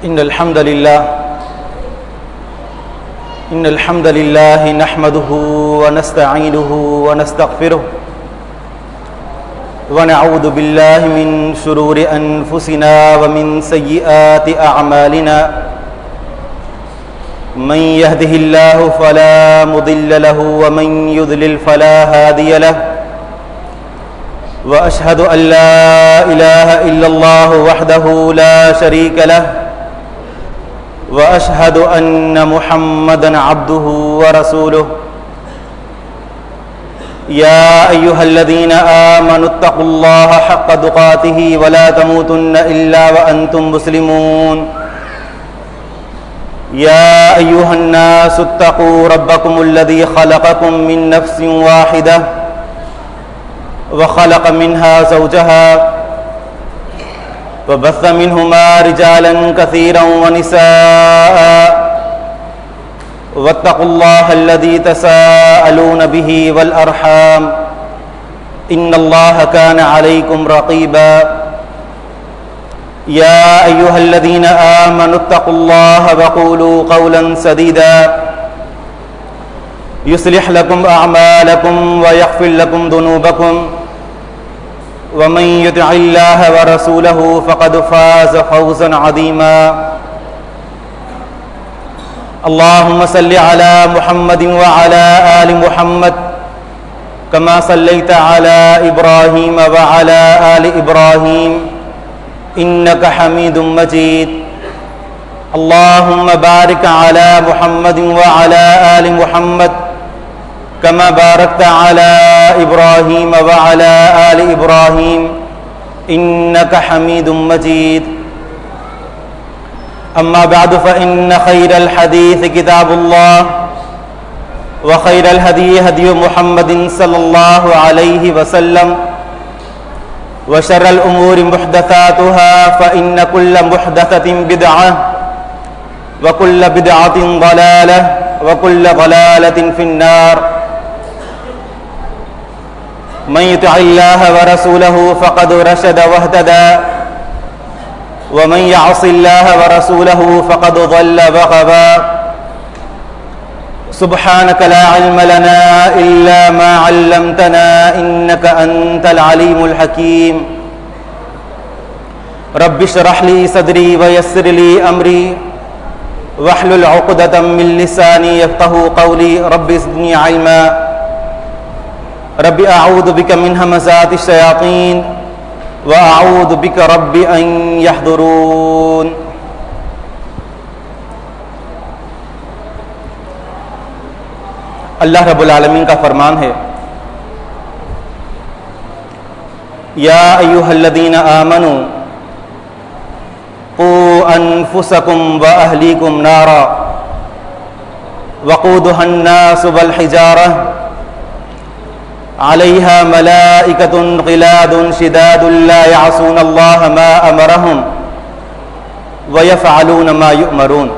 إن الحمد لله نحمده ونستعينه ونستغفره ونعوذ بالله من شرور أنفسنا ومن سيئات أعمالنا من يهده الله فلا مضل له ومن يضلل فلا هادي له وأشهد أن لا إله إلا الله وحده لا شريك له وأشهد أن محمدًا عبده ورسوله يا أيها الذين آمنوا اتقوا الله حق تقاته ولا تموتن إلا وأنتم مسلمون يا أيها الناس اتقوا ربكم الذي خلقكم من نفس واحدة وخلق منها زوجها وبث منهما رجالا كثيرا ونساء واتقوا الله الذي تساءلون به والأرحام إن الله كان عليكم رقيبا يا أيها الذين آمنوا اتقوا الله وقولوا قولا سديدا يصلح لكم أعمالكم ويغفر لكم ذنوبكم ومن يطع الله ورسوله فقد فاز فوزا عظيما اللهم صل على محمد وعلى آل محمد كما صليت على إبراهيم وعلى آل إبراهيم إنك حميد مجيد اللهم بارك على محمد وعلى آل محمد كما باركت على إبراهيم وعلى آل إبراهيم إنك حميد مجيد أما بعد فإن خير الحديث كتاب الله وخير الهدي هدي محمد صلى الله عليه وسلم وشر الأمور محدثاتها فإن كل محدثة بدعة وكل بدعة ضلالة وكل ضلالة في النار من يطع الله ورسوله فقد رشد واهتدى ومن يعص الله ورسوله فقد ضل وغوى سبحانك لا علم لنا إلا ما علمتنا إنك أنت العليم الحكيم رب اشرح لي صدري ويسر لي أمري واحلل عقدة من لساني يفقهوا قولي رب زدني علما رب أعوذ بك من همزات الشياطين وأعوذ بك رب أن يحضرون اللہ رب العالمین کا فرمان ہے یا ایھا الذین آمنوا قوا انفسکم واہلیکم نارا وقودها الناس والحجارہ علیہا ملائکۃ غلاد شداد لا یعصون اللہ ما امرہم ویفعلون ما یؤمرون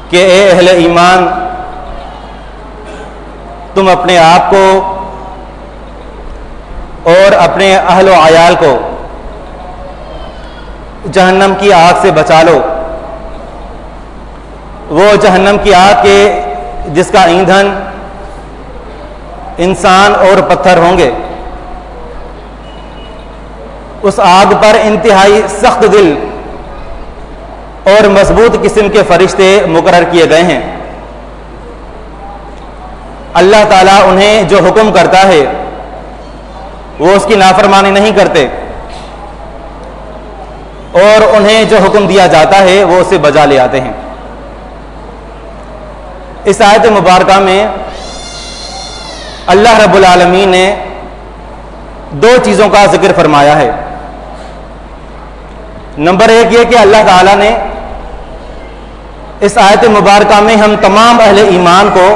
کہ اے اہل ایمان تم اپنے آپ کو اور اپنے اہل و عیال کو جہنم کی آگ سے بچا لو وہ جہنم کی آگ کے جس کا ایندھن انسان اور پتھر ہوں گے اس آگ پر انتہائی سخت دل اور مضبوط قسم کے فرشتے مقرر کیے گئے ہیں اللہ تعالیٰ انہیں جو حکم کرتا ہے وہ اس کی نافرمانی نہیں کرتے اور انہیں جو حکم دیا جاتا ہے وہ اسے بجا لے آتے ہیں اس آیت مبارکہ میں اللہ رب العالمین نے دو چیزوں کا ذکر فرمایا ہے نمبر ایک یہ کہ اللہ تعالیٰ نے اس آیت مبارکہ میں ہم تمام اہل ایمان کو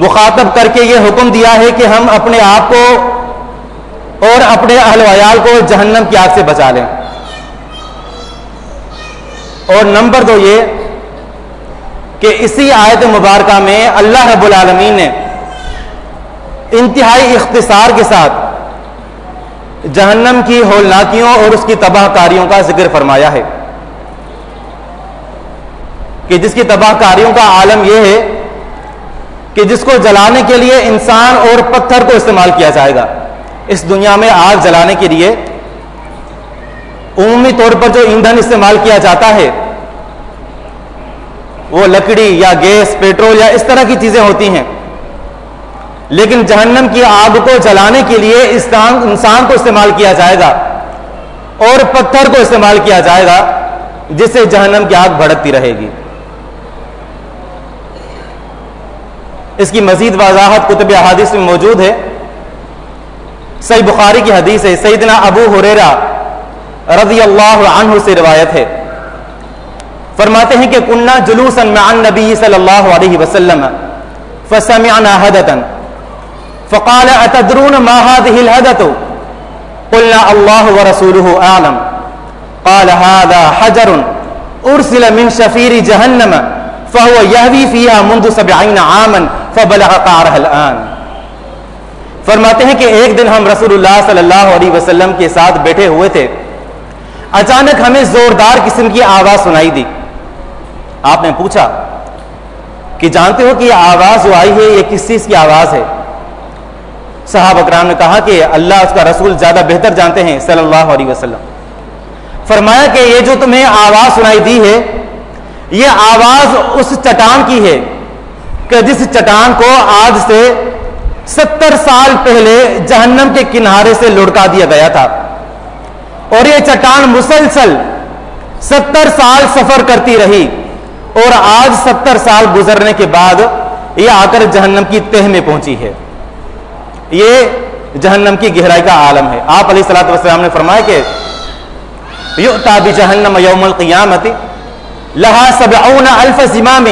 مخاطب کر کے یہ حکم دیا ہے کہ ہم اپنے آپ کو اور اپنے اہل و عیال کو جہنم کی آگ سے بچا لیں اور نمبر دو یہ کہ اسی آیت مبارکہ میں اللہ رب العالمین نے انتہائی اختصار کے ساتھ جہنم کی ہولناکیوں اور اس کی تباہ کاریوں کا ذکر فرمایا ہے کہ جس کی تباہ کاریوں کا عالم یہ ہے کہ جس کو جلانے کے لیے انسان اور پتھر کو استعمال کیا جائے گا. اس دنیا میں آگ جلانے کے لیے عمومی طور پر جو ایندھن استعمال کیا جاتا ہے وہ لکڑی یا گیس، پیٹرول یا اس طرح کی چیزیں ہوتی ہیں، لیکن جہنم کی آگ کو جلانے کے لیے انسان کو استعمال کیا جائے گا اور پتھر کو استعمال کیا جائے گا، جس سے جہنم کی آگ بھڑکتی رہے گی. اس کی مزید وضاحت کتب احادیث میں موجود ہے. صحیح بخاری کی حدیث ہے، سیدنا ابو ہریرہ رضی اللہ عنہ سے روایت ہے، فرماتے ہیں کہ کننا جلوسا مع النبی صلی اللہ علیہ وسلم فسمعنا حدتا فقال اتدرون ما هذه الحدث قلنا الله ورسوله اعلم قال هذا حجر ارسل من شفیر جہنم فهو يهوي فيها منذ 70 عاما فبلغ قعرها الآن. فرماتے ہیں کہ ایک دن ہم رسول اللہ صلی اللہ علیہ وسلم کے ساتھ بیٹھے ہوئے تھے، اچانک ہمیں زوردار قسم کی آواز سنائی دی. آپ نے پوچھا کہ جانتے ہو کہ یہ آواز جو آئی ہے یہ کس چیز کی آواز ہے؟ صحابہ اکرام نے کہا کہ اللہ اس کا رسول زیادہ بہتر جانتے ہیں صلی اللہ علیہ وسلم. فرمایا کہ یہ جو تمہیں آواز سنائی دی ہے یہ آواز اس چٹان کی ہے کہ جس چٹان کو آج سے 70 سال پہلے جہنم کے کنارے سے لڑکا دیا گیا تھا، اور یہ چٹان مسلسل 70 سال سفر کرتی رہی، اور آج 70 سال گزرنے کے بعد یہ آ کر جہنم کی تہ میں پہنچی ہے. یہ جہنم کی گہرائی کا عالم ہے. آپ علیہ الصلوۃ والسلام نے فرمایا کہ یؤتی بجہنم یوم القیامۃ لها 70,000 زمام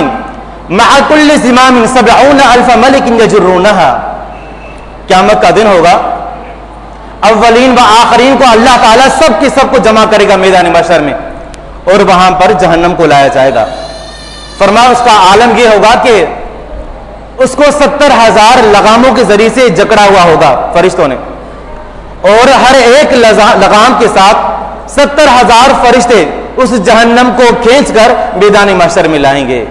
مع كل زمام 70,000 ملک یجرونها. قیامت کا دن ہوگا، اولین و آخرین کو اللہ تعالیٰ سب کے سب کو جمع کرے گا میدان محشر میں، اور وہاں پر جہنم کو لایا جائے گا. فرمایا اس کا عالم یہ ہوگا کہ اس کو 70,000 لگاموں کے ذریعے سے جکڑا ہوا ہوگا فرشتوں نے، اور ہر ایک لگام کے ساتھ 70,000 فرشتے اس جہنم کو کھینچ کر میدان محشر میں لائیں گے.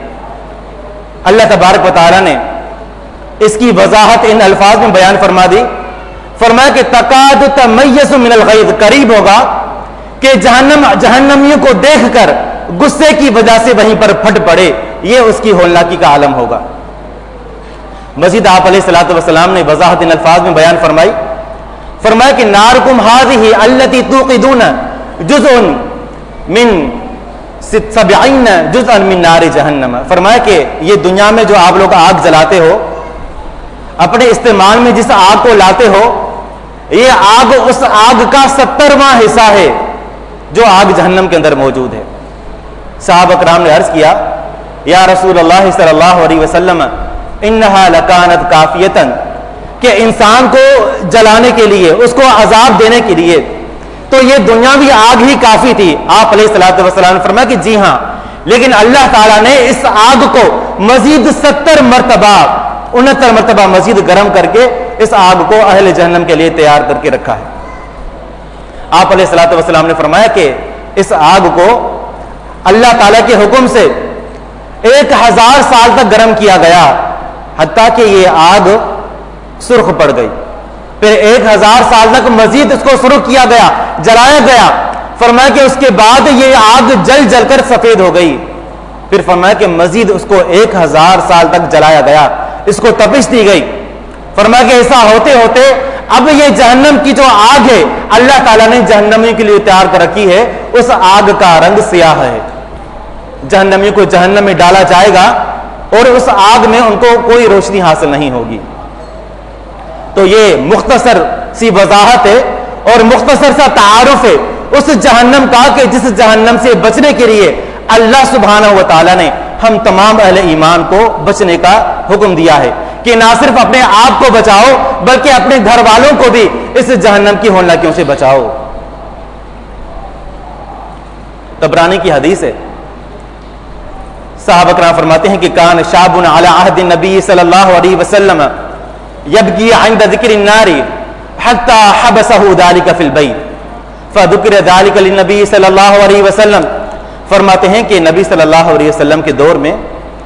اللہ تبارک و تعالیٰ نے اس کی وضاحت ان الفاظ میں بیان فرما دی. فرمایا کہ تکاد تمیز من الغیظ، قریب ہوگا کہ جہنمیوں کو دیکھ کر غصے کی وجہ سے وہیں پر پھٹ پڑے. یہ اس کی ہولناکی کا عالم ہوگا. مزید آپ علیہ الصلوۃ والسلام نے وضاحت ان الفاظ میں بیان فرمائی. فرمایا کہ نارکم هذه التي توقدون جزء من 70 جزءا من نار جہنم. فرمایا کہ یہ دنیا میں جو آپ لوگ آگ جلاتے ہو، اپنے استعمال میں جس آگ کو لاتے ہو، یہ آگ اس آگ کا 70واں حصہ ہے جو آگ جہنم کے اندر موجود ہے. صحابہ کرام نے عرض کیا یا رسول اللہ صلی اللہ علیہ وسلم انہا لکانت کافیتن، کہ انسان کو جلانے کے لیے، اس کو عذاب دینے کے لیے تو یہ دنیاوی آگ ہی کافی تھی. آپ علیہ الصلوۃ والسلام نے فرمایا کہ جی ہاں، لیکن اللہ تعالیٰ نے اس آگ کو مزید 69 مرتبہ مزید گرم کر کے اس آگ کو اہل جہنم کے لیے تیار کر کے رکھا ہے. آپ علیہ الصلوۃ والسلام نے فرمایا کہ اس آگ کو اللہ تعالیٰ کے حکم سے 1000 سال تک گرم کیا گیا، حتیٰ کہ یہ آگ سرخ پڑ گئی. پھر 1000 سال تک مزید اس کو سرخ کیا گیا، جلایا گیا. فرمایا کہ اس کے بعد یہ آگ جل جل کر سفید ہو گئی. پھر فرمایا کہ مزید اس کو 1000 سال تک جلایا گیا، اس کو تپش دی گئی. فرمایا کہ ایسا ہوتے ہوتے اب یہ جہنم کی جو آگ ہے اللہ تعالیٰ نے جہنمی کے لیے تیار کر رکھی ہے، اس آگ کا رنگ سیاہ ہے. جہنمی کو جہنم میں ڈالا جائے گا اور اس آگ میں ان کو کوئی روشنی حاصل نہیں ہوگی. تو یہ مختصر سی وضاحت ہے اور مختصر سا تعارف ہے اس جہنم کا کہ جس جہنم سے بچنے کے لیے اللہ سبحانہ و تعالیٰ نے ہم تمام اہل ایمان کو بچنے کا حکم دیا ہے کہ نہ صرف اپنے آپ کو بچاؤ بلکہ اپنے گھر والوں کو بھی اس جہنم کی ہولناکیوں سے بچاؤ. طبرانی کی حدیث ہے، صحابہ کرام فرماتے ہیں کہ کان شاب علی عہد النبی صلی اللہ علیہ وسلم یبکی عند ذکر النار حتى حبسه ذلك في البيت فذكر ذلك للنبي صلی اللہ علیہ وسلم. فرماتے ہیں کہ نبی صلی اللہ علیہ وسلم کے دور میں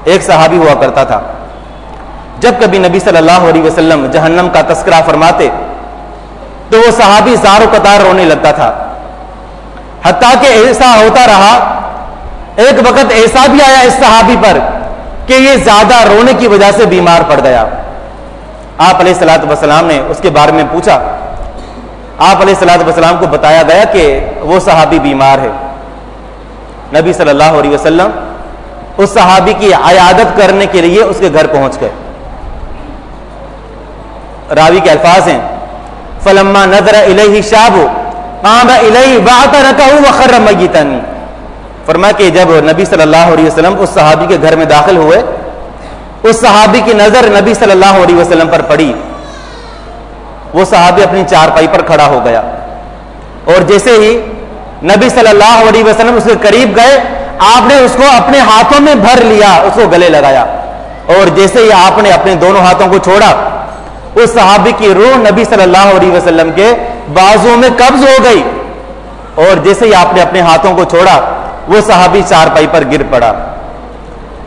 ایک صحابی ہوا کرتا تھا. جب کبھی نبی صلی اللہ علیہ وسلم جہنم کا تذکرہ فرماتے تو وہ صحابی زار و قطار رونے لگتا تھا. حتیٰ کہ ایسا ہوتا رہا، ایک وقت ایسا بھی آیا اس صحابی پر کہ یہ زیادہ رونے کی وجہ سے بیمار پڑ گیا. آپ علیہ الصلوۃ والسلام نے اس کے بارے میں پوچھا. آپ علیہ الصلوۃ والسلام کو بتایا گیا کہ وہ صحابی بیمار ہے. نبی صلی اللہ علیہ وسلم اس صحابی کی عیادت کرنے کے لیے اس کے گھر پہنچ گئے. راوی کے الفاظ ہیں فلما نظر الیہ شاب قام الیہ واعترکہ وخر میتا. فرمایا کہ جب نبی صلی اللہ علیہ وسلم اس صحابی کے گھر میں داخل ہوئے، اس صحابی کی نظر نبی صلی اللہ علیہ وسلم پر پڑی. وہ صحابی اپنی چارپائی پر کھڑا ہو گیا اور جیسے ہی نبی صلی اللہ علیہ وسلم اس کے قریب گئے، آپ نے اس کو اپنے ہاتھوں میں بھر لیا، اس کو گلے لگایا. اور جیسے ہی آپ نے اپنے دونوں ہاتھوں کو چھوڑا، اس صحابی کی روح نبی صلی اللہ علیہ وسلم کے بازو میں قبض ہو گئی. اور جیسے ہی آپ نے اپنے ہاتھوں کو چھوڑا، وہ صحابی چارپائی پر گر پڑا.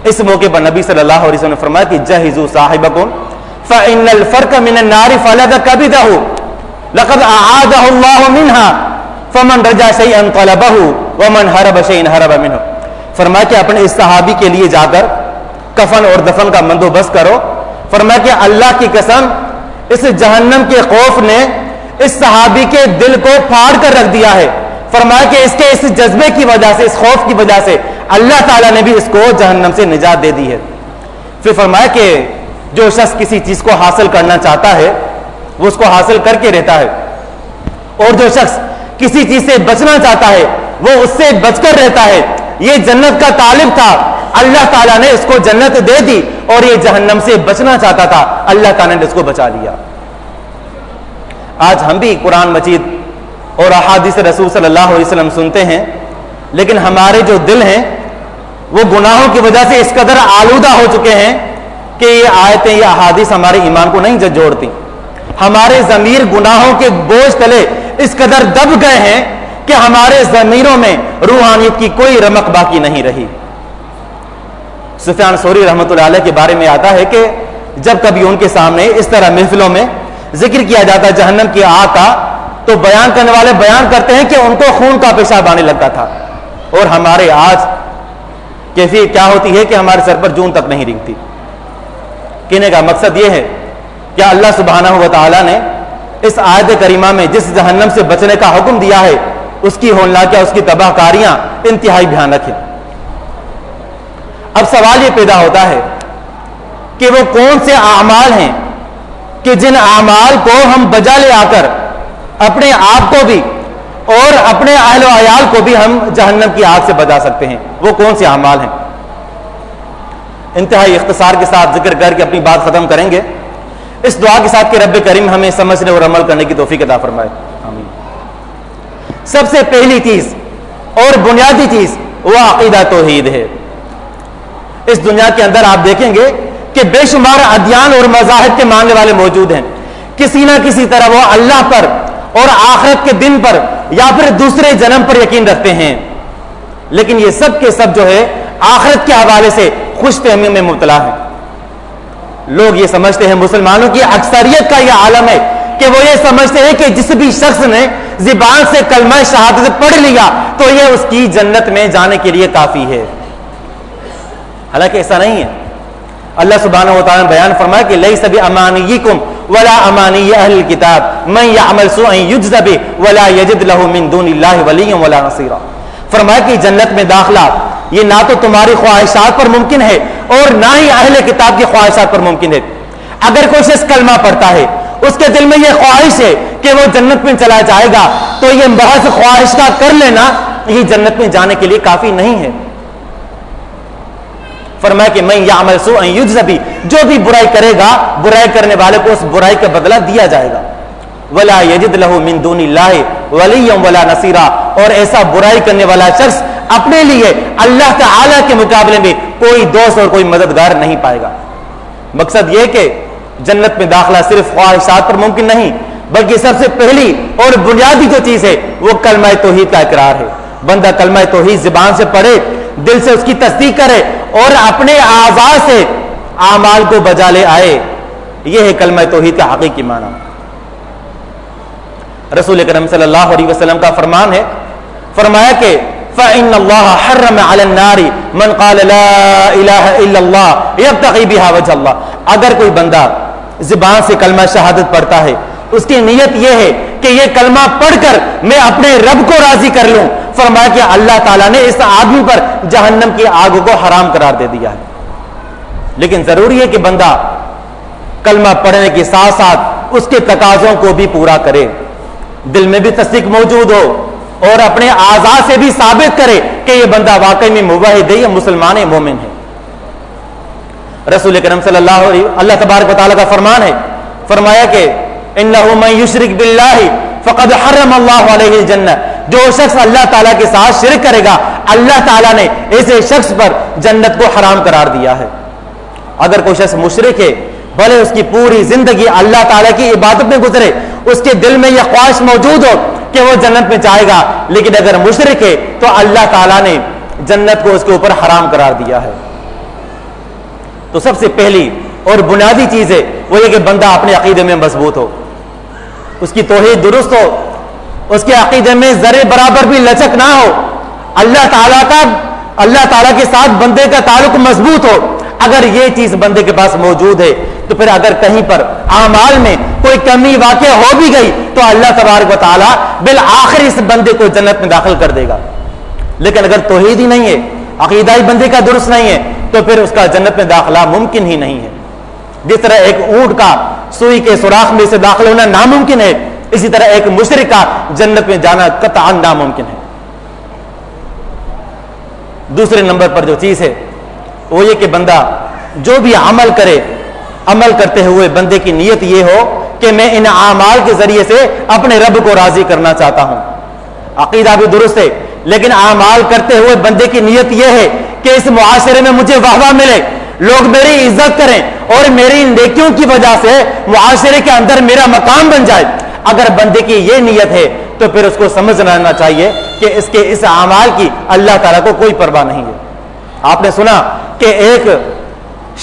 اس موقع پر نبی صلی اللہ علیہ وسلم نے فرمایا کہ جہزوا صاحبکم فإن الفرق من النار فلد كبده لقد أعاده الله منها فمن رجا شيئا طلبه ومن هرب شيئا هرب منه. فرمایا کہ اپنے اس صحابی کے لیے جا کر کفن اور دفن کا بندوبست کرو. فرمایا کہ اللہ کی قسم اس جہنم کے خوف نے اس صحابی کے دل کو پھاڑ کر رکھ دیا ہے. فرمایا کہ اس کے اس جذبے کی وجہ سے، اس خوف کی وجہ سے اللہ تعالیٰ نے بھی اس کو جہنم سے نجات دے دی ہے. پھر فرمایا کہ جو شخص کسی چیز کو حاصل کرنا چاہتا ہے وہ اس کو حاصل کر کے رہتا ہے، اور جو شخص کسی چیز سے بچنا چاہتا ہے وہ اس سے بچ کر رہتا ہے. یہ جنت کا طالب تھا، اللہ تعالیٰ نے اس کو جنت دے دی، اور یہ جہنم سے بچنا چاہتا تھا، اللہ تعالیٰ نے اس کو بچا لیا. آج ہم بھی قرآن مجید اور احادیث رسول صلی اللہ علیہ وسلم سنتے ہیں، لیکن ہمارے جو دل ہیں وہ گناہوں کی وجہ سے اس قدر آلودہ ہو چکے ہیں کہ یہ آیتیں، یہ احادیث ہمارے ایمان کو نہیں جوڑتی. ہمارے ضمیر گناہوں کے بوجھ تلے اس قدر دب گئے ہیں کہ ہمارے ضمیروں میں روحانیت کی کوئی رمق باقی نہیں رہی. سفیان ثوری رحمۃ اللہ علیہ کے بارے میں آتا ہے کہ جب کبھی ان کے سامنے اس طرح محفلوں میں ذکر کیا جاتا جہنم کی آگ کا، تو بیان کرنے والے بیان کرتے ہیں کہ ان کو خون کا پیشاب آنے لگتا تھا. اور ہمارے آج کیفیت کیا ہوتی ہے کہ ہمارے سر پر جون تک نہیں رنگتی. کہنے کا مقصد یہ ہے کہ اللہ سبحانہ و تعالیٰ نے اس آیت کریمہ میں جس جہنم سے بچنے کا حکم دیا ہے، اس کی ہولناکیاں، اس کی تباہ کاریاں انتہائی بھیانک ہیں. اب سوال یہ پیدا ہوتا ہے کہ وہ کون سے اعمال ہیں کہ جن اعمال کو ہم بجا لے آ کر اپنے آپ کو بھی اور اپنے اہل و عیال کو بھی ہم جہنم کی آگ سے بچا سکتے ہیں. وہ کون سے اعمال ہیں؟ انتہائی اختصار کے ساتھ ذکر کر کے اپنی بات ختم کریں گے، اس دعا کے ساتھ کہ رب کریم ہمیں سمجھنے اور عمل کرنے کی توفیق عطا فرمائے. آمین. سب سے پہلی چیز اور بنیادی چیز وہ عقیدہ توحید ہے. اس دنیا کے اندر آپ دیکھیں گے کہ بے شمار ادیان اور مذاہب کے ماننے والے موجود ہیں. کسی نہ کسی طرح وہ اللہ پر اور آخرت کے دن پر یا پھر دوسرے جنم پر یقین رکھتے ہیں، لیکن یہ سب کے سب جو ہے آخرت کے حوالے سے خوش فہمی میں مبتلا ہیں. لوگ یہ سمجھتے ہیں، مسلمانوں کی اکثریت کا یہ عالم ہے کہ وہ یہ سمجھتے ہیں کہ جس بھی شخص نے زبان سے کلمہ شہادت پڑھ لیا تو یہ اس کی جنت میں جانے کے لیے کافی ہے. حالانکہ ایسا نہیں ہے. اللہ سبحانہ و تعالیٰ نے بیان فرمایا کہ لیس بامانیکم ولا امانی اہل الکتاب من یعمل سوءا یجز بہ ولا یجد له من دون اللہ ولیا ولا نصیرا. فرمایا کہ جنت میں داخلہ یہ نہ تو تمہاری خواہشات پر ممکن ہے اور نہ ہی اہل کتاب کی خواہشات پر ممکن ہے. اگر کوئی شخص کلمہ پڑھتا ہے، اس کے دل میں یہ خواہش ہے کہ وہ جنت میں چلا جائے گا، تو یہ محض خواہش کا کر لینا یہ جنت میں جانے کے لیے کافی نہیں ہے. فرمایا کہ من یعمل سوءا یجز بہ، جو بھی برائی کرے گا برائی کرنے والے کو اس برائی کا بدلہ دیا جائے گا. ولا یجد له من دون اللہ ولیا ولا نصیرا، اور ایسا برائی کرنے والا شخص اپنے لیے اللہ تعالی کے مقابلے میں کوئی دوست اور کوئی مددگار نہیں پائے گا. مقصد یہ کہ جنت میں داخلہ صرف خواہشات پر ممکن نہیں بلکہ سب سے پہلی اور بنیادی جو چیز ہے وہ کلمہ توحید کا اقرار ہے. بندہ کلمہ توحید زبان سے پڑھے, دل سے اس کی تصدیق کرے اور اپنے اعضاء سے اعمال کو بجا لے آئے, یہ ہے کلمہ توحید کا حقیقی معنی. رسول کریم صلی اللہ علیہ وسلم کا فرمان ہے, فرمایا کہ فَإِنَّ اللَّهَ حَرَّمَ عَلَى النَّارِ مَنْ قَالَ لَا إِلَهَ إِلَّا اللَّهِ يَبْتَغِي بِهَا وَجْهَ اللَّهِ. اگر کوئی بندہ زبان سے کلمہ شہادت پڑھتا ہے, اس کی نیت یہ ہے کہ یہ کلمہ پڑھ کر میں اپنے رب کو راضی کر لوں, فرمایا کہ اللہ تعالیٰ نے اس آدمی پر جہنم کی آگ کو حرام قرار دے دیا ہے. لیکن ضروری ہے کہ بندہ کلمہ پڑھنے کے ساتھ ساتھ اس کے تقاضوں کو بھی پورا کرے, دل میں بھی تصدیق موجود ہو اور اپنے اعضاء سے بھی ثابت کرے کہ یہ بندہ واقعی میں موحد ہے, یہ مسلمان ہے, مومن ہے. رسول کریم صلی اللہ تبارک و تعالیٰ کا فرمان ہے, فرمایا کہ انہ من یشرک باللہ فقد حرم اللہ علیہ الجنہ. جو شخص اللہ تعالیٰ کے ساتھ شرک کرے گا, اللہ تعالیٰ نے ایسے شخص پر جنت کو حرام قرار دیا ہے. اگر کوئی شخص مشرک ہے, بھلے اس کی پوری زندگی اللہ تعالیٰ کی عبادت میں گزرے, اس کے دل میں یہ خواہش موجود ہو کہ وہ جنت میں جائے گا, لیکن اگر مشرک ہے تو اللہ تعالیٰ نے جنت کو اس کے اوپر حرام قرار دیا ہے. تو سب سے پہلی اور بنیادی چیز ہے وہ یہ کہ بندہ اپنے عقیدے میں مضبوط ہو, اس کی توحید درست ہو, اس کے عقیدے میں ذرے برابر بھی لچک نہ ہو, اللہ تعالیٰ کے ساتھ بندے کا تعلق مضبوط ہو. اگر یہ چیز بندے کے پاس موجود ہے تو پھر اگر کہیں پر اعمال میں کوئی کمی واقع ہو بھی گئی تو اللہ تبارک و تعالیٰ بالآخر اس بندے کو جنت میں داخل کر دے گا. لیکن اگر توحید ہی نہیں ہے, عقیدہ ہی بندے کا درست نہیں ہے, تو پھر اس کا جنت میں داخلہ ممکن ہی نہیں ہے. جس طرح ایک اونٹ کا سوئی کے سوراخ میں سے داخل ہونا ناممکن ہے, اسی طرح ایک مشرک کا جنت میں جانا قطعا ناممکن ہے. دوسرے نمبر پر جو چیز ہے وہ یہ کہ بندہ جو بھی عمل کرے, عمل کرتے ہوئے بندے کی نیت یہ ہو کہ میں ان اعمال کے ذریعے سے اپنے رب کو راضی کرنا چاہتا ہوں. عقیدہ بھی درست ہے, لیکن اعمال کرتے ہوئے بندے کی نیت یہ ہے کہ اس معاشرے میں مجھے واہ واہ ملے, لوگ میری عزت کریں اور میری نیکیوں کی وجہ سے معاشرے کے اندر میرا مقام بن جائے. اگر بندے کی یہ نیت ہے تو پھر اس کو سمجھ لینا چاہیے کہ اس اعمال کی اللہ تعالیٰ کو کوئی پرواہ نہیں ہے. آپ نے سنا کہ ایک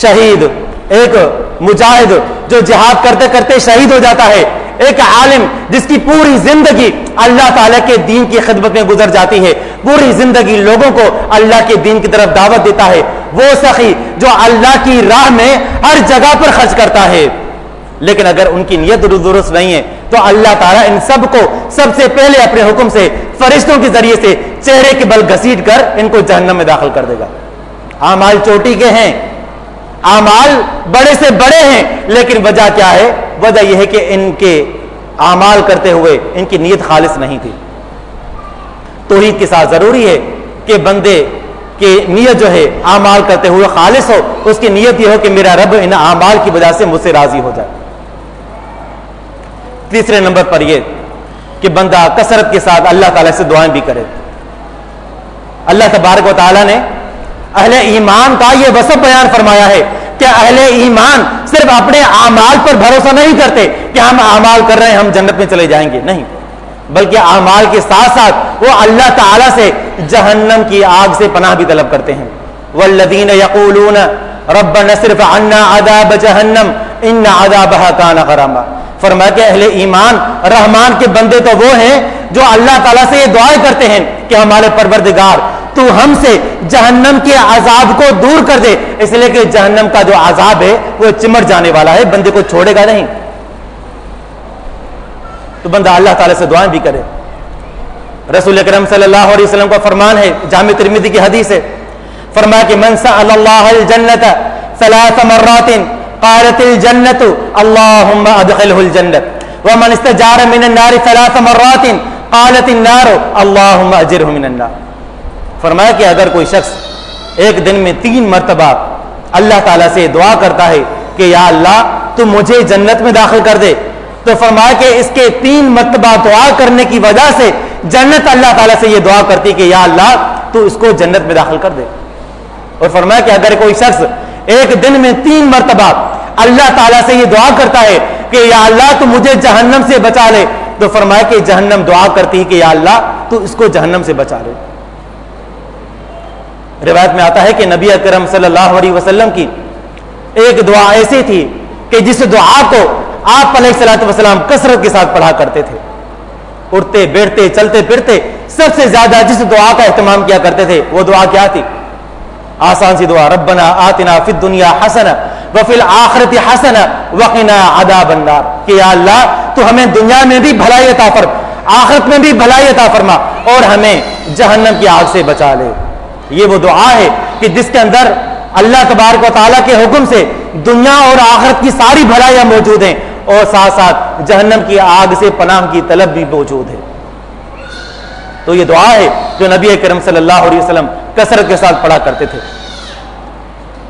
شہید, ایک مجاہد جو جہاد کرتے کرتے شہید ہو جاتا ہے, ایک عالم جس کی پوری زندگی اللہ تعالیٰ کے دین کی خدمت میں گزر جاتی ہے, پوری زندگی لوگوں کو اللہ کے دین کی طرف دعوت دیتا ہے, وہ سخی جو اللہ کی راہ میں ہر جگہ پر خرچ کرتا ہے, لیکن اگر ان کی نیت درست نہیں ہے تو اللہ تعالیٰ ان سب کو سب سے پہلے اپنے حکم سے فرشتوں کے ذریعے سے چہرے کے بل گھسیٹ کر ان کو جہنم میں داخل کر دے گا. اعمال چوٹی کے ہیں, اعمال بڑے سے بڑے ہیں, لیکن وجہ کیا ہے؟ وجہ یہ ہے کہ ان کے اعمال کرتے ہوئے ان کی نیت خالص نہیں تھی. توحید کے ساتھ ضروری ہے کہ بندے کی نیت جو ہے اعمال کرتے ہوئے خالص ہو, اس کی نیت یہ ہو کہ میرا رب ان اعمال کی وجہ سے مجھ سے راضی ہو جائے. تیسرے نمبر پر یہ کہ بندہ کثرت کے ساتھ اللہ تعالیٰ سے دعائیں بھی کرے. اللہ تبارک و تعالیٰ نے اہل ایمان کا یہ وصف بیان فرمایا ہے کہ اہل ایمان صرف اپنے اعمال پر بھروسہ نہیں کرتے کہ ہم اعمال کر رہے ہیں ہم جنت میں چلے جائیں گے, نہیں, بلکہ اعمال کے ساتھ ساتھ وہ اللہ تعالیٰ سے جہنم کی آگ سے پناہ بھی طلب کرتے ہیں. والذین یقولون ربنا اصرف عنا عذاب جہنم ان عذابها کان غراما. فرمایا کہ اہل ایمان رحمان کے بندے تو وہ ہیں جو اللہ تعالیٰ سے یہ دعائیں کرتے ہیں کہ ہمارے پروردگار تو ہم سے جہنم کے عذاب کو دور کر دے, اس لیے کہ جہنم کا جو عذاب ہے وہ چمٹ جانے والا ہے, بندے کو چھوڑے گا نہیں. تو بندہ اللہ تعالیٰ سے دعائیں بھی کرے. رسول اکرم صلی اللہ علیہ وسلم کا فرمان ہے, جامع ترمذی کی حدیث ہے, فرمایا کہ من سأل اللہ الجنت 3 مرات قالت الجنت اللہم ادخلہ الجنت ومن استجار من النار 3 مرات قالت النار اللہم اجرہ من النار. فرمایا کہ اگر کوئی شخص ایک دن میں 3 مرتبہ اللہ تعالیٰ سے دعا کرتا ہے کہ یا اللہ تو مجھے جنت میں داخل کر دے, تو فرمایا کہ اس کے 3 مرتبہ دعا کرنے کی وجہ سے جنت اللہ تعالیٰ سے یہ دعا کرتی کہ یا اللہ تو اس کو جنت میں داخل کر دے. اور فرمایا کہ اگر کوئی شخص ایک دن میں 3 مرتبہ اللہ تعالیٰ سے یہ دعا کرتا ہے کہ یا اللہ تو مجھے جہنم سے بچا لے، تو فرمایا کہ جہنم دعا کرتی ہے کہ یا اللہ تو اس کو جہنم سے بچا لے۔ روایت میں آتا ہے کہ نبی اکرم صلی اللہ علیہ وسلم کی ایک دعا ایسی تھی کہ جس دعا کو آپ علیہ الصلوۃ والسلام کثرت کے ساتھ پڑھا کرتے تھے، اٹھتے بیٹھتے چلتے پھرتے سب سے زیادہ جس دعا کا اہتمام کیا کرتے تھے وہ دعا کیا تھی؟ آسان سی دعا، ربنا آتنا فی الدنیا حسنہ وفی الآخرۃ حسنہ وقنا عذاب النار، کہ یا اللہ تو ہمیں دنیا میں بھی بھلائی عطا فرما، آخرت میں بھی بھلائی عطا فرما، اور ہمیں جہنم کی آگ سے بچا لے۔ یہ وہ دعا ہے کہ جس کے اندر اللہ تبارک و تعالیٰ کے حکم سے دنیا اور آخرت کی ساری بھلائیاں موجود ہیں، اور ساتھ ساتھ جہنم کی آگ سے پناہ کی طلب بھی موجود ہے۔ تو یہ دعا ہے جو نبی کریم صلی اللہ علیہ وسلم کثرت کے ساتھ پڑھا کرتے تھے۔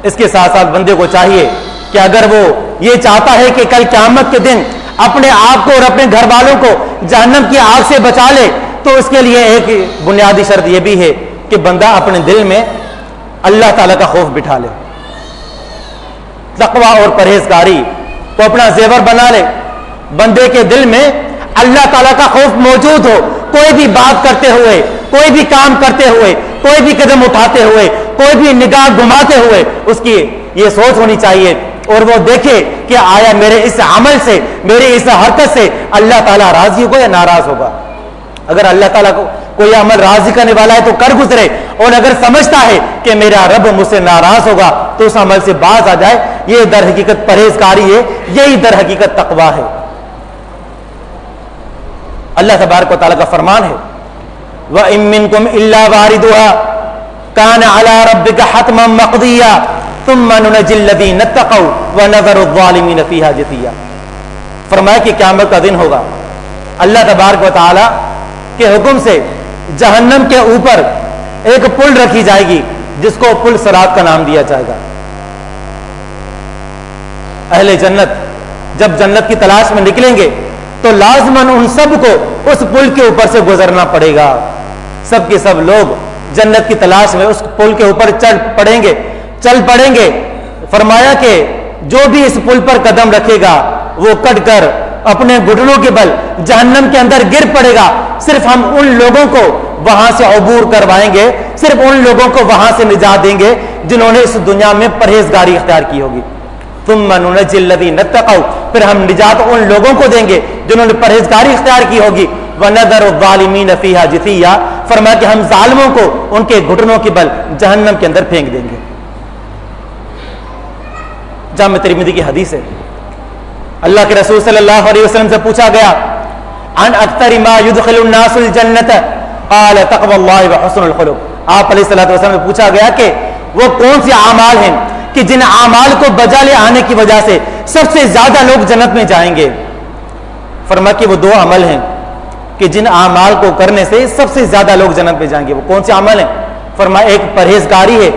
اس کے ساتھ ساتھ بندے کو چاہیے کہ اگر وہ یہ چاہتا ہے کہ کل قیامت کے دن اپنے آپ کو اور اپنے گھر والوں کو جہنم کی آگ سے بچا لے، تو اس کے لیے ایک بنیادی شرط یہ بھی ہے کہ بندہ اپنے دل میں اللہ تعالیٰ کا خوف بٹھا لے، تقوی اور پرہیزگاری کو اپنا زیور بنا لے، بندے کے دل میں اللہ تعالیٰ کا خوف موجود ہو، کوئی بھی بات کرتے ہوئے، کوئی بھی کام کرتے ہوئے، کوئی بھی قدم اٹھاتے ہوئے، کوئی بھی نگاہ گھماتے ہوئے اس کی یہ سوچ ہونی چاہیے، اور وہ دیکھے کہ آیا میرے اس عمل سے، میرے اس حرکت سے اللہ تعالیٰ راضی ہوگا یا ناراض ہوگا۔ اگر اللہ تعالیٰ کو کوئی عمل راضی کرنے والا ہے تو کر گزرے، اور اگر سمجھتا ہے کہ میرا رب مجھ سے ناراض ہوگا تو اس عمل سے باز آ جائے۔ یہ در حقیقت پرہیزگاری ہے، یہی در حقیقت تقویٰ ہے۔ اللہ تبارک و تعالیٰ کا فرمان ہے وَإِن مِّنكُمْ إِلَّا وَارِدُهَا كَانَ عَلَىٰ رَبِّكَ حَتْمًا مَّقْضِيًّا ثُمَّ نُنَجِّي الَّذِينَ اتَّقَوْا وَنَذَرُ الظَّالِمِينَ فِيهَا جِثِيًّا۔ فرمایا کہ قیامت کا دن ہوگا، اللہ تبارک و تعالیٰ کے حکم سے جہنم کے اوپر ایک پل رکھی جائے گی جس کو پل صراط کا نام دیا جائے گا۔ اہل جنت جب جنت کی تلاش میں نکلیں گے تو لازماً ان سب کو اس پل کے اوپر سے گزرنا پڑے گا۔ سب کے سب لوگ جنت کی تلاش میں اس پل کے اوپر چل پڑیں گے۔ فرمایا کہ جو بھی اس پل پر قدم رکھے گا وہ کٹ کر اپنے گھٹنوں کے بل جہنم کے اندر گر پڑے گا۔ صرف ہم ان لوگوں کو وہاں سے عبور کروائیں گے، صرف ان لوگوں کو وہاں سے نجات دیں گے جنہوں نے اس دنیا میں پرہیزگاری اختیار کی ہوگی۔ ثم ننجی الذین اتقوا، پھر ہم نجات ان لوگوں کو دیں گے جنہوں نے پرہیزگاری اختیار کی ہوگی۔ وَنَذَرُ الظَّالِمِينَ فِيهَا جِثِيًّا، فرمایا کہ ہم ظالموں کو ان کے گھٹنوں کے بل جہنم کے اندر پھینک دیں گے۔ جامع ترمذی کی حدیث ہے، اللہ کے رسول صلی اللہ علیہ وسلم سے پوچھا گیا عن اکثر ما يدخل الناس الجنت قال تقوى اللہ وحسن الخلق۔ آپ علیہ الصلوۃ والسلام سے پوچھا گیا کہ وہ کون سے اعمال ہیں کہ جن اعمال کو بجا لے آنے کی وجہ سے سب سے زیادہ لوگ جنت میں جائیں گے۔ فرمایا کہ وہ دو عمل ہیں کہ جن اعمال کو کرنے سے سب سے زیادہ لوگ جنت میں جائیں گے۔ وہ کون سے عمل ہیں؟ فرمایا ایک پرہیزگاری ہے،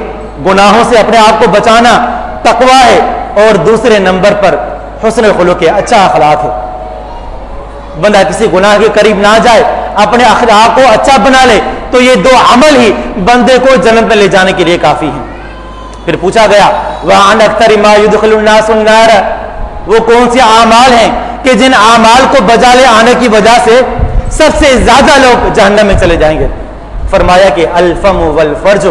گناہوں سے اپنے آپ کو بچانا تقویٰ ہے، اور دوسرے نمبر پر حسن خلق ہے، اچھا اخلاق ہے۔ بندہ کسی گناہ کے قریب نہ جائے، اپنے اخلاق کو اچھا بنا لے، تو یہ دو عمل ہی بندے کو جنت میں لے جانے کے لیے کافی ہیں۔ پھر پوچھا گیا وَعَنْ أَكْثَرِ مَا يُدْخِلُ النَّاسُ النَّارَ، وہ کون سے اعمال ہیں کہ جن اعمال کو بجا لے آنے کی وجہ سے سب سے زیادہ لوگ جہنم میں چلے جائیں گے۔ فرمایا کہ الفم والفرج،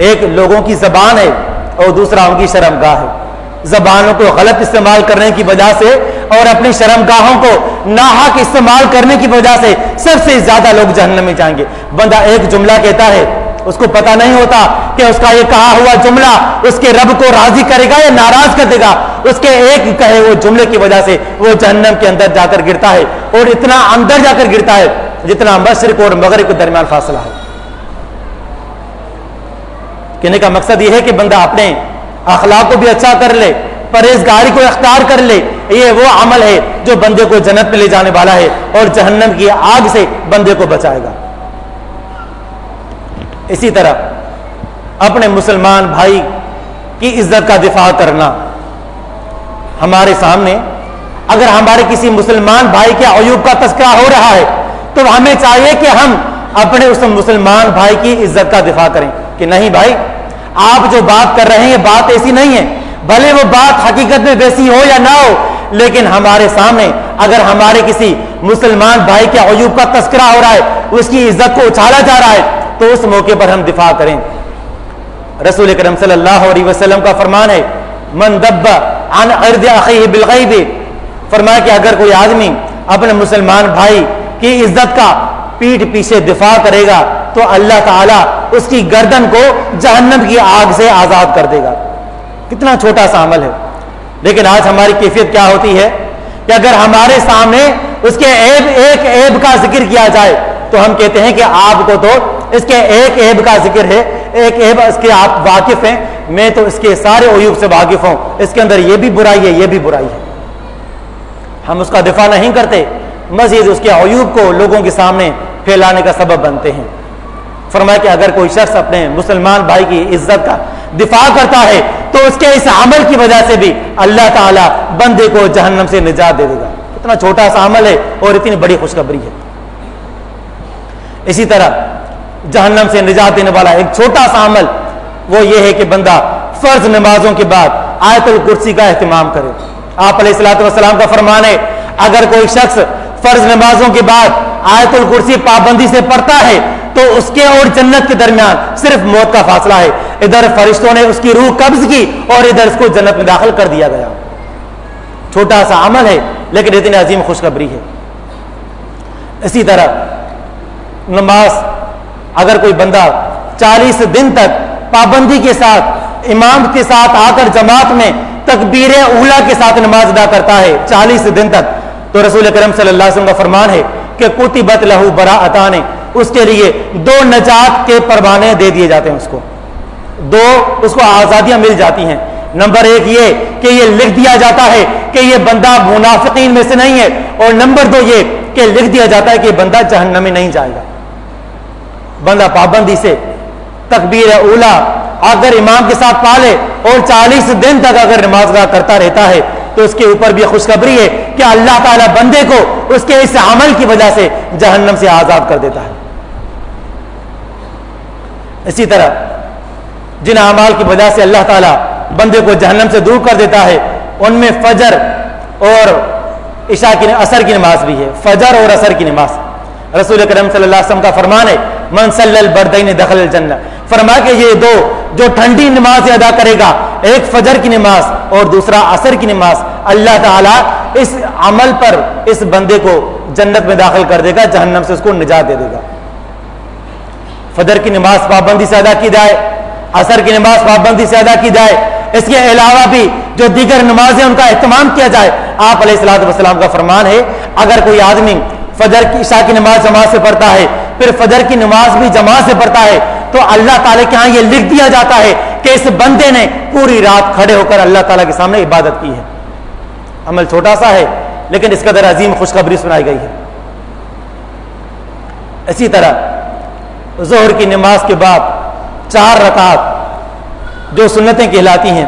ایک لوگوں کی زبان ہے اور دوسرا ان کی شرمگاہ ہے۔ زبانوں کو غلط استعمال کرنے کی وجہ سے اور اپنی شرمگاہوں کو ناحق استعمال کرنے کی وجہ سے سب سے زیادہ لوگ جہنم میں جائیں گے۔ بندہ ایک جملہ کہتا ہے، اس کو پتہ نہیں ہوتا کہ اس کا یہ کہا ہوا جملہ اس کے رب کو راضی کرے گا یا ناراض کر دے گا۔ اس کے ایک کہے ہوئے جملے کی وجہ سے وہ جہنم کے اندر جا کر گرتا ہے، اور اتنا اندر جا کر گرتا ہے جتنا مشرق اور مغرب کے درمیان فاصلہ ہے۔ کہنے کا مقصد یہ ہے کہ بندہ اپنے اخلاق کو بھی اچھا کر لے، پرہیزگاری کو اختیار کر لے۔ یہ وہ عمل ہے جو بندے کو جنت میں لے جانے والا ہے اور جہنم کی آگ سے بندے کو بچائے گا۔ اسی طرح اپنے مسلمان بھائی کی عزت کا دفاع کرنا۔ ہمارے سامنے اگر ہمارے کسی مسلمان بھائی کے عیوب کا تذکرہ ہو رہا ہے تو ہمیں چاہیے کہ ہم اپنے اس مسلمان بھائی کی عزت کا دفاع کریں کہ نہیں بھائی، آپ جو بات کر رہے ہیں یہ بات ایسی نہیں ہے، بھلے وہ بات حقیقت میں ویسی ہو یا نہ ہو، لیکن ہمارے سامنے اگر ہمارے کسی مسلمان بھائی کے عیوب کا تذکرہ ہو رہا ہے، اس کی عزت کو اچھالا جا رہا ہے، تو اس موقع پر ہم دفاع کریں۔ رسول کریم صلی اللہ علیہ وسلم کا فرمان ہے، من دب عن عرض اخیہ بالغیب، فرمایا کہ اگر کوئی آدمی اپنے مسلمان بھائی کی عزت کا پیٹھ پیچھے دفاع کرے گا تو اللہ تعالیٰ اس کی گردن کو جہنم کی آگ سے آزاد کر دے گا۔ کتنا چھوٹا سا عمل ہے، لیکن آج ہماری کیفیت کیا ہوتی ہے کہ اگر ہمارے سامنے اس کے ایک عیب کا ذکر کیا جائے تو ہم کہتے ہیں کہ آپ کو تو اس کے ایک عیب کا ذکر ہے، ایک عیب اس کے آپ واقف ہیں، میں تو اس کے سارے عیوب سے واقف ہوں، اس کے اندر یہ بھی برائی ہے، یہ بھی برائی ہے۔ ہم اس کا دفاع نہیں کرتے، مزید اس کے عیوب کو لوگوں کے سامنے پھیلانے کا سبب بنتے ہیں۔ فرمایا کہ اگر کوئی شخص اپنے مسلمان بھائی کی عزت کا دفاع کرتا ہے تو اس کے اس عمل کی وجہ سے بھی اللہ تعالیٰ بندے کو جہنم سے نجات دے دے گا۔ اتنا چھوٹا سا عمل ہے اور اتنی بڑی خوشخبری ہے۔ اسی طرح جہنم سے نجات دینے والا ایک چھوٹا سا عمل وہ یہ ہے کہ بندہ فرض نمازوں کے بعد آیت الکرسی کا اہتمام کرے۔ آپ علیہ الصلوۃ والسلام کا فرمان ہے، اگر کوئی شخص فرض نمازوں کے بعد آیت الکرسی پابندی سے پڑھتا ہے تو اس کے اور جنت کے درمیان صرف موت کا فاصلہ ہے۔ ادھر فرشتوں نے اس کی روح قبض کی اور ادھر اس کو جنت میں داخل کر دیا گیا۔ چھوٹا سا عمل ہے لیکن اتنی عظیم خوشخبری ہے۔ اسی طرح نماز اگر کوئی بندہ 40 دن تک پابندی کے ساتھ امام کے ساتھ آ کر جماعت میں تکبیر اولا کے ساتھ نماز ادا کرتا ہے 40 دن تک، تو رسول کریم صلی اللہ علیہ وسلم کا فرمان ہے کہ کتبت لہو براءتان، اس کے لیے 2 نجات کے پروانے دے دیے جاتے ہیں، اس کو آزادیاں مل جاتی ہیں۔ نمبر 1 یہ کہ یہ لکھ دیا جاتا ہے کہ یہ بندہ منافقین میں سے نہیں ہے، اور نمبر 2 یہ کہ لکھ دیا جاتا ہے کہ یہ بندہ جہنم میں نہیں جائے گا۔ بندہ پابندی سے تکبیر اولا اگر امام کے ساتھ پالے اور 40 دن تک اگر نماز ادا کرتا رہتا ہے تو اس کے اوپر بھی خوشخبری ہے کہ اللہ تعالیٰ بندے کو اس کے اس عمل کی وجہ سے جہنم سے آزاد کر دیتا ہے۔ اسی طرح جن اعمال کی وجہ سے اللہ تعالیٰ بندے کو جہنم سے دور کر دیتا ہے ان میں فجر اور عشاء کی عصر کی نماز بھی ہے۔ فجر اور عصر کی نماز، رسول کریم صلی اللہ علیہ وسلم کا فرمان ہے، من صلی البردین دخل الجنہ، فرمایا کہ یہ 2 جو ٹھنڈی نماز ادا کرے گا، ایک فجر کی نماز اور دوسرا عصر کی نماز، اللہ تعالیٰ اس عمل پر اس بندے کو جنت میں داخل کر دے گا، جہنم سے اس کو نجات دے دے گا۔ فجر کی نماز پابندی سے ادا کی جائے، عصر کی نماز پابندی سے ادا کی جائے، اس کے علاوہ بھی جو دیگر نمازیں ان کا اہتمام کیا جائے۔ آپ علیہ الصلوۃ والسلام کا فرمان ہے، اگر کوئی آدمی فجر کی عشاء کی نماز جماعت سے پڑھتا ہے، پھر فجر کی نماز بھی جماعت سے پڑھتا ہے، تو اللہ تعالیٰ کے ہاں یہ لکھ دیا جاتا ہے کہ اس بندے نے پوری رات کھڑے ہو کر اللہ تعالیٰ کے سامنے عبادت کی ہے۔ عمل چھوٹا سا ہے لیکن اس قدر عظیم خوشخبری سنائی گئی ہے۔ اسی طرح ظہر کی نماز کے بعد 4 رکعت جو سنتیں کہلاتی ہیں،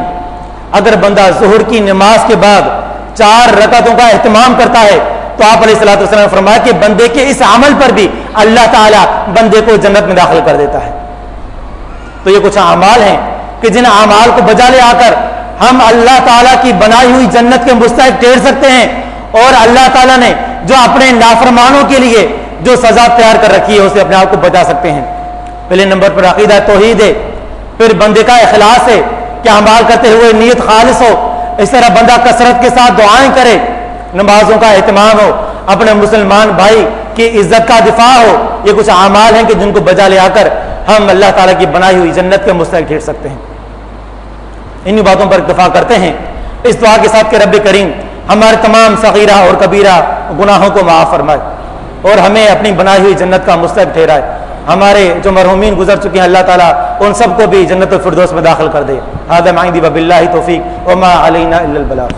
اگر بندہ ظہر کی نماز کے بعد 4 رکعتوں کا اہتمام کرتا ہے تو آپ علیہ الصلوۃ والسلام نے فرمایا کہ بندے کے اس عمل پر بھی اللہ تعالیٰ بندے کو جنت میں داخل کر دیتا ہے۔ تو یہ کچھ اعمال ہیں کہ جن اعمال کو بجا لے آ کر ہم اللہ تعالیٰ کی بنائی ہوئی جنت کے مستحق ٹھہر سکتے ہیں، اور اللہ تعالیٰ نے جو اپنے نافرمانوں کے لیے جو سزا تیار کر رکھی ہے اسے اپنے آپ کو بچا سکتے ہیں۔ پہلے نمبر پر عقیدہ توحید ہے، پھر بندے کا اخلاص ہے کہ عمل کرتے ہوئے نیت خالص ہو، اس طرح بندہ کثرت کے ساتھ دعائیں کرے، نمازوں کا اہتمام ہو، اپنے مسلمان بھائی کی عزت کا دفاع ہو۔ یہ کچھ اعمال ہیں کہ جن کو بجا لے آ کر ہم اللہ تعالیٰ کی بنائی ہوئی جنت کے مستحق ٹھہر سکتے ہیں۔ انہی باتوں پر اکتفا کرتے ہیں اس دعا کے ساتھ کہ رب کریم ہمارے تمام صغیرہ اور کبیرہ گناہوں کو معاف فرمائے اور ہمیں اپنی بنائی ہوئی جنت کا مستحق ٹھہرائے۔ ہمارے جو مرحومین گزر چکے ہیں اللہ تعالیٰ ان سب کو بھی جنت الفردوس میں داخل کر دے۔ ھذا ما عندی وباللہ توفیق وما علینا الا البلاغ۔